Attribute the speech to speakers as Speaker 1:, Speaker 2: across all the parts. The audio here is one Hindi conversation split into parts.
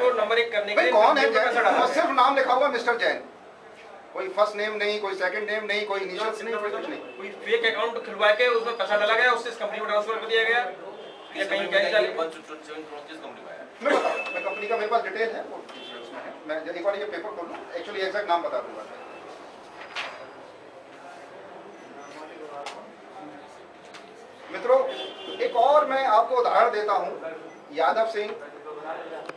Speaker 1: को नंबर 1 करने के लिए
Speaker 2: कौन है जैन? सिर्फ नाम लिखा हुआ मिस्टर जैन, कोई फर्स्ट नेम नहीं, कोई सेकंड नेम नहीं, कोई इनिशियल्स नहीं, कोई कुछ नहीं।
Speaker 1: कोई फेक अकाउंट खुलवा के उसमें पैसा डाला गया, उससे इस कंपनी को ट्रांसफर कर दिया गया या कहीं कैश डाले?
Speaker 2: मैं बताऊँ, मैं कंपनी का मेरे पास डिटेल है, वो उसमें है, मैं एक बार ये पेपर खोल लूँ, एक्चुअली एग्जैक्ट नाम बता दूंगा। मित्रों, एक और मैं आपको उदाहरण देता हूँ। यादव सिंह,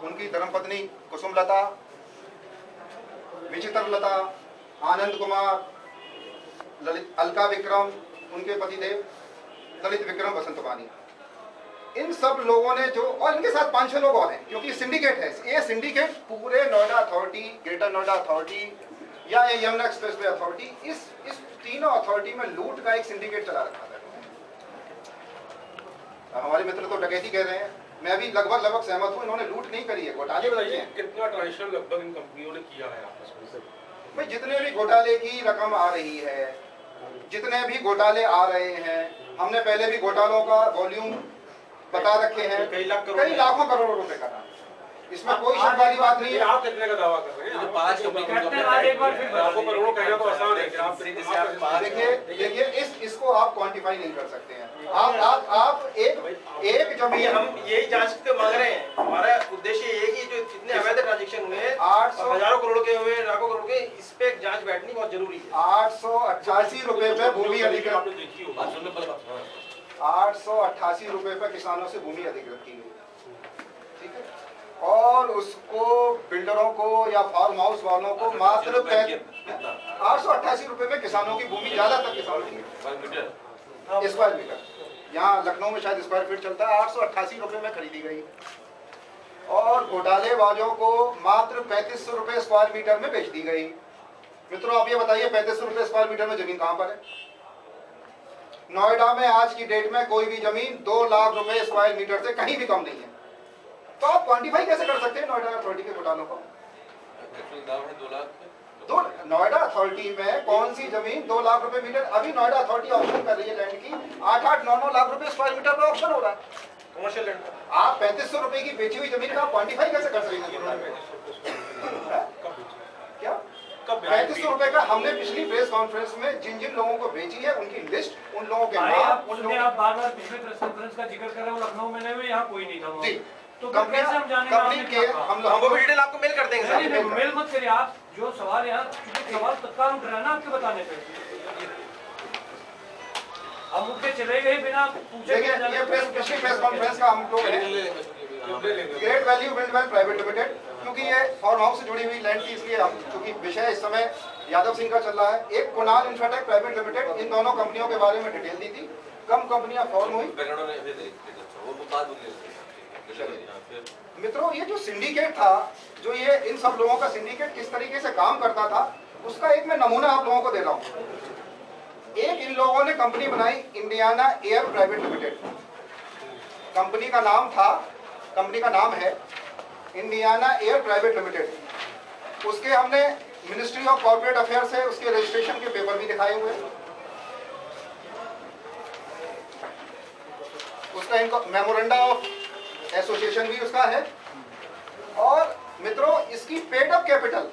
Speaker 2: उनकी धर्मपत्नी कुसुमलता, विचित्रलता, आनंद कुमार, ललित, अलका विक्रम, उनके पतिदेव ललित विक्रम वसंतवानी, इन सब लोगों ने जो, और इनके साथ 5-6 लोग और हैं, क्योंकि सिंडिकेट है। ये सिंडिकेट पूरे Noida authority, greater Noida authority या ये यमुना एक्सप्रेसवे अथॉरिटी, इस तीनों अथॉरिटी में लूट का एक सिंडिकेट चला रखा था। हमारे मित्र तो डकैती कह रहे हैं, मैं भी लगभग सहमत हूँ, इन्होंने लूट नहीं करी है, घोटाले बताइए।
Speaker 3: कितना ट्रांजेक्शन लगभग इन कंपनियों ने किया है आपस में?
Speaker 2: भाई जितने भी घोटाले की रकम आ रही है, जितने भी घोटाले आ रहे हैं, हमने पहले भी घोटालों का वॉल्यूम बता रखे हैं, कई लाखों करोड़ों रुपए का था, इसमें कोई शक वाली बात नहीं है।
Speaker 3: आप कितने का दावा कर रहे हैं? लाखों करोड़ों कहना तो आसान है।
Speaker 2: देखिए इसको आप क्वांटिफाई नहीं कर सकते हैं। आप एक जमीन,
Speaker 1: हम यही जांच के मांग रहे हैं। हमारा उद्देश्य ये है कि जो जितने अवैध ट्रांजेक्शन हुए हैं,
Speaker 2: 800
Speaker 1: हजारों करोड़ के हुए, लाखों करोड़ के, इस पे एक जांच बैठनी बहुत जरूरी है।
Speaker 2: 888 रुपए पे भूमि अधिग्रहण, 888 रुपए पे किसानों से भूमि अधिग्रहण की गई, ठीक है, और उसको बिल्डरों को या फार्म हाउस वालों को मात्र 888 रुपए में किसानों की भूमि, ज्यादातर किसानों की स्क्वायर मीटर, यहाँ लखनऊ में शायद स्क्वायर फीट चलता है, 888 रुपए में खरीदी गई, और घोटालेबाजों को मात्र 3500 रुपए स्क्वायर मीटर में बेच दी गई। मित्रों, आप ये बताइए 3500 रुपए स्क्वायर मीटर में जमीन कहाँ पर है? नोएडा में आज की डेट में कोई भी जमीन 2 लाख रुपए स्क्वायर मीटर से कहीं भी कम नहीं है। तो आप क्वांटिफाई कैसे कर सकते हैं नोएडा अथॉरिटी के घोटालों को? नोएडा अथॉरिटी में कौन सी जमीन 2 लाख रुपए मीटर? अभी नोएडा अथॉरिटी ऑप्शन कर रही है लैंड की, 8-8, 9-9 लाख रुपए स्क्वायर मीटर पर ऑप्शन हो रहा है
Speaker 1: कमर्शियल लैंड।
Speaker 2: आप 3500 रुपए की बेची हुई जमीन का क्वांटिफाई कैसे कर सकते हैं? क्या 3500 रुपए का? हमने पिछली प्रेस कॉन्फ्रेंस में जिन जिन लोगों को बेची है उनकी लिस्ट, उन लोगों के नाम,
Speaker 4: आप बार-बार पिछले प्रेस कॉन्फ्रेंस का जिक्र कर रहे हो, लखनऊ में नहीं, यहाँ कोई नहीं था।
Speaker 2: जी,
Speaker 4: तो कंपनी
Speaker 2: के हम
Speaker 1: वो डिटेल आपको मेल कर देंगे।
Speaker 4: मेल मत करिए आप, जो सवाल यहाँ सवाल तत्काल उठ रहा है ना आपके बताने पे, हम उठ के चले गए बिना पूछे।
Speaker 2: ये पिछली प्रेस कॉन्फ्रेंस का हम लोग great value build well private limited, क्योंकि ये फार्म हाउस से जुड़ी हुई लैंड थी, इसलिए हम, क्योंकि विषय इस समय यादव सिंह का चल रहा है, एक कुणाल इंफ्राटेक प्राइवेट लिमिटेड, इन दोनों कंपनियों के बारे में डिटेल दी थी। कम कंपनियां फॉर्म हुई। मित्रों, ये जो सिंडिकेट था, जो ये इन सब लोगों का सिंडिकेट किस तरीके से काम करता था, उसका एक मैं नमूना आप लोगों को दे रहा हूँ। एक इन लोगों ने कंपनी बनाई, Indiana air private limited, company का नाम है इंडियाना एयर प्राइवेट लिमिटेड। उसके हमने मिनिस्ट्री ऑफ कॉर्पोरेट अफेयर से उसके रजिस्ट्रेशन के पेपर भी दिखाए हुए, उसका इनको मेमोरेंडम ऑफ एसोसिएशन भी उसका है। और मित्रों, इसकी पेड अप कैपिटल,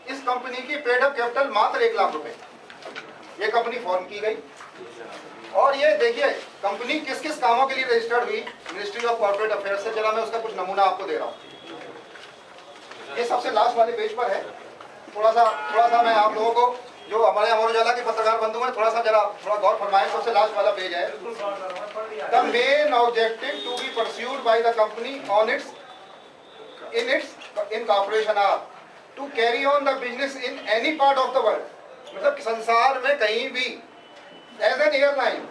Speaker 2: इस कंपनी की पेड अप कैपिटल मात्र 1 लाख रुपए। ये कंपनी फॉर्म की गई, और ये देखिए कंपनी किस किस कामों के लिए रजिस्टर्ड हुई मिनिस्ट्री ऑफ कॉर्पोरेट अफेयर से। जरा मैं उसका कुछ नमूना आपको दे रहा हूँ, ये सबसे लास्ट वाले पेज पर है। थोड़ा सा मैं आप लोगों को, जो हमारे अमर उजाला के पत्रकार बंधु हैं, थोड़ा गौर फरमाएं। सबसे लास्ट वाला पेज है, the main objective to be pursued by the company on its incorporation are to carry on the business in any part of the world. मतलब संसार में कहीं भी एज एन एयरलाइन,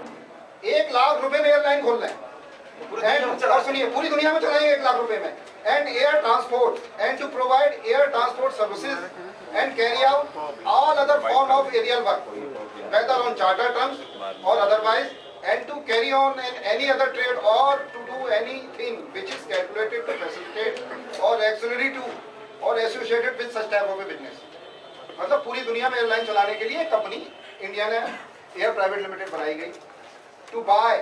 Speaker 2: 1 लाख रुपए में एयरलाइन खोल रहे हैं, और सुनिए पूरी दुनिया में चलाएंगे 1 लाख रुपए में, and air transport and to provide air transport services and carry out all other form of aerial work, whether on charter terms or otherwise, and to carry on in any other trade or to do anything which is calculated to facilitate or auxiliary to or associated with such type of a business। मतलब पूरी दुनिया में एयरलाइन चलाने के लिए company Indiana air private limited बनाई गई। टू बाय,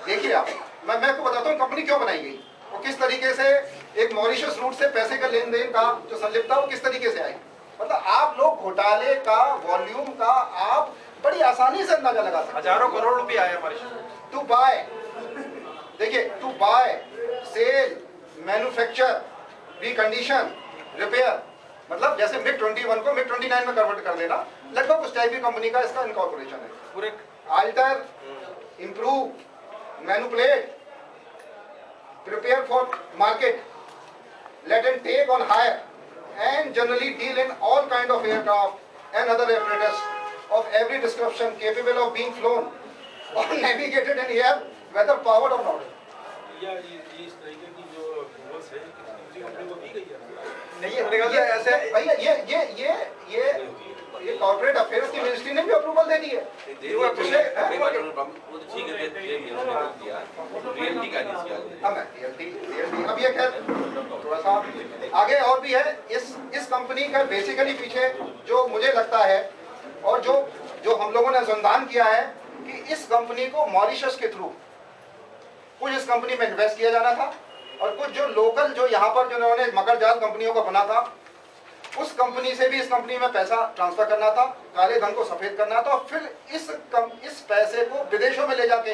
Speaker 2: देखिए आप, मैं आपको बताता हूँ कंपनी क्यों बनाई गई, वो किस तरीके से एक मॉरिशस रूट से पैसे का लेन देन का जो संलिप्तता वो किस तरीके से आई। मतलब आप लोग घोटाले का वॉल्यूम का आप बड़ी आसानी से अंदाजा लगा सकते हैं।
Speaker 1: हजारों करोड़ रुपए आए हमारे।
Speaker 2: टू बाय, देखिए, to buy, sale, manufacture, recondition, repair, मतलब जैसे मिग 21 को मिग 29 में कन्वर्ट कर देना, लगभग उस टाइप की कंपनी का इसका इनकॉर्पोरेशन है।
Speaker 1: पूरे
Speaker 2: alter, improve, manipulate, prepare for market, let and take on hire, and generally deal in all kind of aircraft and other apparatus of every description capable of being flown or navigated in air, whether powered or not.
Speaker 3: या ये इस तरीके की जो अप्रूवल्स है किसी कंपनी को दी गई है?
Speaker 1: नहीं है मेरे ख्याल से ऐसे
Speaker 2: भैया ये कॉर्पोरेट अफेयर्स की मिनिस्ट्री ने भी अप्रूवल दे दी है।
Speaker 3: वो ठीक है, रियलिटी का नहीं।
Speaker 2: अब ये खैर थोड़ा सा आगे और भी है इस कंपनी का बेसिकली पीछे जो मुझे लगता है और जो हम लोगों ने अनुसंधान किया है कि इस कंपनी को मॉरिशस के थ्रू कुछ इस कंपनी में इन्वेस्ट किया जाना था और कुछ जो लोकल जो यहाँ पर जिन्होंने मकरजाल कंपनियों को बना था उस कंपनी से भी इस कंपनी में पैसा ट्रांसफर करना था, काले धन को सफेद करना था और फिर इस पैसे को विदेशों में ले जाके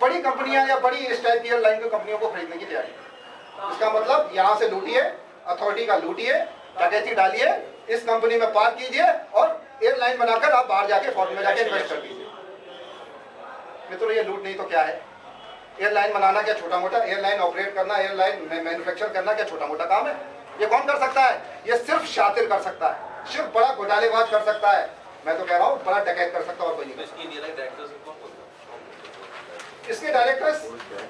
Speaker 2: बड़ी कंपनियां या बड़ी इस टाइप की एयरलाइन की कंपनियों को खरीदने की तैयारी। इसका मतलब यहाँ से लूटिए, अथॉरिटी का लूटिए, डकैती डालिए, इस कंपनी में पार्क कीजिए और एयरलाइन बनाकर आप बाहर जाके फॉरेन में जाके इन्वेस्ट कर दीजिए। मित्रों, ये लूट नहीं तो क्या है? एयरलाइन बनाना क्या छोटा मोटा? एयरलाइन ऑपरेट करना, एयरलाइन मैन्युफैक्चर करना क्या छोटा मोटा काम है? ये कौन कर सकता है? ये सिर्फ शातिर कर सकता है, सिर्फ बड़ा घोटालेबाज कर सकता है। मैं तो कह रहा हूँ बड़ा डकैत कर सकता है और कोई नहीं। इसके डायरेक्टर्स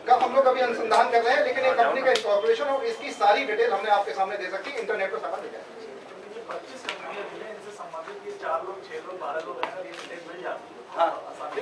Speaker 2: का हम लोग अभी अनुसंधान कर रहे हैं, लेकिन ये कंपनी का इनकॉर्पोरेशन और इसकी सारी डिटेल हमने आपके सामने दे सकती है, इंटरनेट पर सारा दिखा है।
Speaker 5: 25 कंपनियां हैं, इनसे संबंधित ये 4 लोग 6 लोग 12 लोग हैं, ये डिटेल मिल जाती है।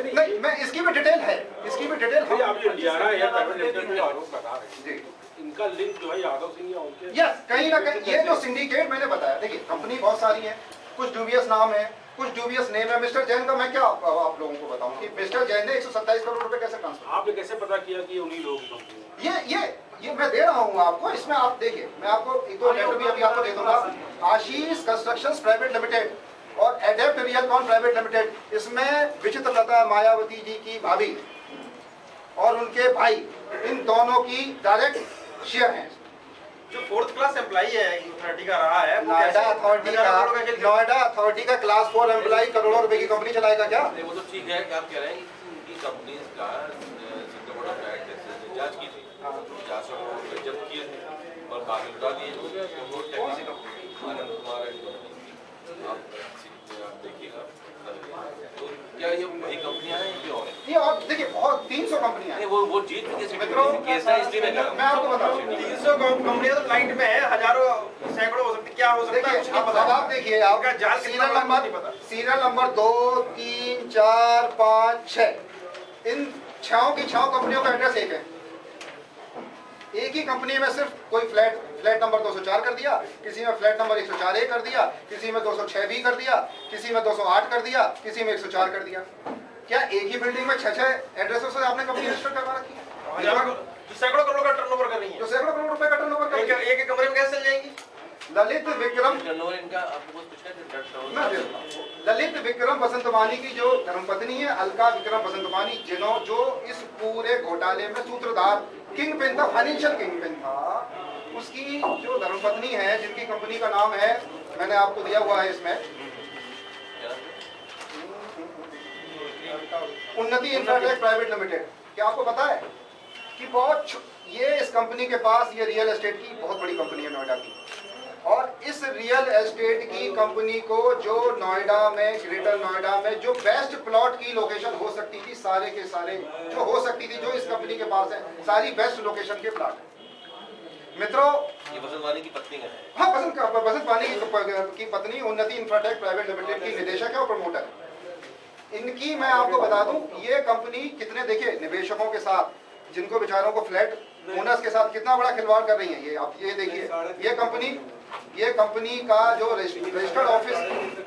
Speaker 2: नहीं, मैं इसकी भी डिटेल है, इसकी भी डिटेल हम
Speaker 3: आप ये इंडियाना या प्राइवेट लिमिटेड में आरोप लगा रहे हैं
Speaker 2: जी,
Speaker 3: इनका लिंक जो है यादव सिंह या उनके
Speaker 2: यस, कहीं ना कहीं ये जो सिंडिकेट मैंने बताया, देखिए कंपनी बहुत सारी है, कुछ ड्यूबियस नाम है, कुछ ड्यूबियस नेम है। मिस्टर जैन का मैं क्या आप लोगों को बताऊं कि मिस्टर जैन ने 127 करोड़ रुपए कैसे ट्रांसफर?
Speaker 3: आपने कैसे पता किया कि उन्हीं लोगों की कंपनी है?
Speaker 2: ये मैं दे रहा हूँ आपको, इसमें आप देखिए, मैं आपको एक दो लेटर भी अभी आपको दे दूंगा। आशीष कंस्ट्रक्शंस प्राइवेट लिमिटेड और एडेप्ट रियलकॉन प्राइवेट लिमिटेड, इसमें विचित्र लता मायावती जी की भाभी और उनके भाई, इन दोनों की डायरेक्ट शेयर हैं।
Speaker 1: जो 4th क्लास एम्प्लॉई है अथॉरिटी का रहा है,
Speaker 2: नोएडा अथॉरिटी का क्लास 4 एम्प्लॉई करोड़ों रुपए की कंपनी चलाएगा क्या?
Speaker 6: वो तो ठीक है, आप कह रहे हैं कि कंपनी का सेंटर बोर्ड ऑफ टैक्स जांच की थी, जांच को जब्त किए थे और कागज लौटा दिए। वो टेक्निकल कंपनी आनंद कुमार आप देखिएगा, तो क्या ये वही कंपनियां हैं कि और
Speaker 2: ये और देखिए बहुत 300 कंपनियां हैं।
Speaker 6: वो जीत भी कैसे
Speaker 2: मित्रों,
Speaker 6: केस है, इसलिए मैं कह रहा हूं।
Speaker 2: मैं आपको बताऊं,
Speaker 1: 300 कंपनियां तो लाइट में है, हजारों सैकड़ों हो सकती, क्या हो सकता है कुछ नहीं पता।
Speaker 2: अब आप देखिए, आप
Speaker 1: उनका जाल कितना बड़ा नहीं पता।
Speaker 2: सीरियल नंबर 2, 3, 4, 5, 6, इन 6 की 6 कंपनियों का एड्रेस एक है। एक ही कंपनी में सिर्फ कोई फ्लैट नंबर 204 कर दिया, किसी में फ्लैट नंबर 104A कर दिया, किसी में 206B कर दिया, किसी में 208 कर दिया, किसी में 104 कर दिया। क्या एक ही बिल्डिंग में 6 एड्रेसों से आपने कंपनी रजिस्टर करवा रखी है?
Speaker 1: सैकड़ों करोड़ का टर्नओवर कर रही है,
Speaker 2: जो सैकड़ों करोड़ रुपए का टर्नओवर कर रही है।
Speaker 1: एक कमरे में कैसे चल जाएंगी?
Speaker 2: ललित विक्रम,
Speaker 6: टर्नओवर इनका आपको कुछ पूछना
Speaker 2: मैं दे दूंगा। ललित विक्रम बसंतवानी की जो धर्मपत्नी है, अलका विक्रम बसंतवानी, जो इस पूरे घोटाले में सूत्रधार किंग पिन था, फाइनेंशियल किंग पिन था, उसकी जो धर्मपत्नी है, जिनकी कंपनी का नाम है, मैंने आपको दिया हुआ है इसमें, उन्नति इंफ्राटेक प्राइवेट लिमिटेड। क्या आपको पता है कि ये इस कंपनी के पास ये रियल एस्टेट की बहुत बड़ी कंपनी है नोएडा की, और इस रियल एस्टेट की कंपनी को जो नोएडा में, ग्रेटर नोएडा में जो बेस्ट प्लॉट की लोकेशन हो सकती थी, सारे के सारे जो हो सकती थी, जो इस कंपनी के पास है, सारी बेस्ट लोकेशन के प्लॉट है। मित्रों,
Speaker 6: ये बसंतवानी की पत्नी है।
Speaker 2: हाँ, बसंतवानी की पत्नी उन्नति इंफ्राटेक प्राइवेट लिमिटेड की निदेशक है और प्रमोटर है। इनकी मैं आपको बता दूं, ये कंपनी कितने, देखिए, निवेशकों के साथ, जिनको बेचारों को फ्लैट ओनर्स के साथ कितना बड़ा खिलवाड़ कर रही है। ये आप ये देखिए, ये कंपनी का जो रजिस्टर्ड ऑफिस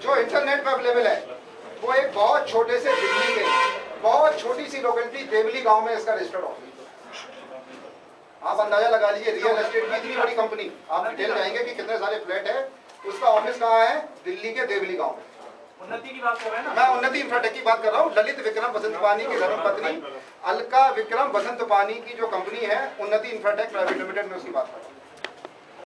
Speaker 2: जो इंटरनेट पर अवेलेबल है, वो एक बहुत छोटे से दिल्ली के बहुत छोटी सी लोकेलिटी देवली गांव में इसका रजिस्टर्ड ऑफिस। आप अंदाजा लगा लीजिए, रियल एस्टेट की इतनी बड़ी कंपनी, आप डिटेल जाएंगे कि कितने सारे फ्लैट है, उसका ऑफिस कहाँ है, दिल्ली के देवली गांव में।
Speaker 5: उन्नति की बात कर रहे हैं ना,
Speaker 2: मैं उन्नति इंफ्राटेक की बात कर रहा हूँ। ललित विक्रम बसंत पानी की धर्मपत्नी अलका विक्रम बसंत पानी की जो कंपनी है उन्नति इंफ्राटेक प्राइवेट लिमिटेड में, उसकी बात कर रहा हूँ।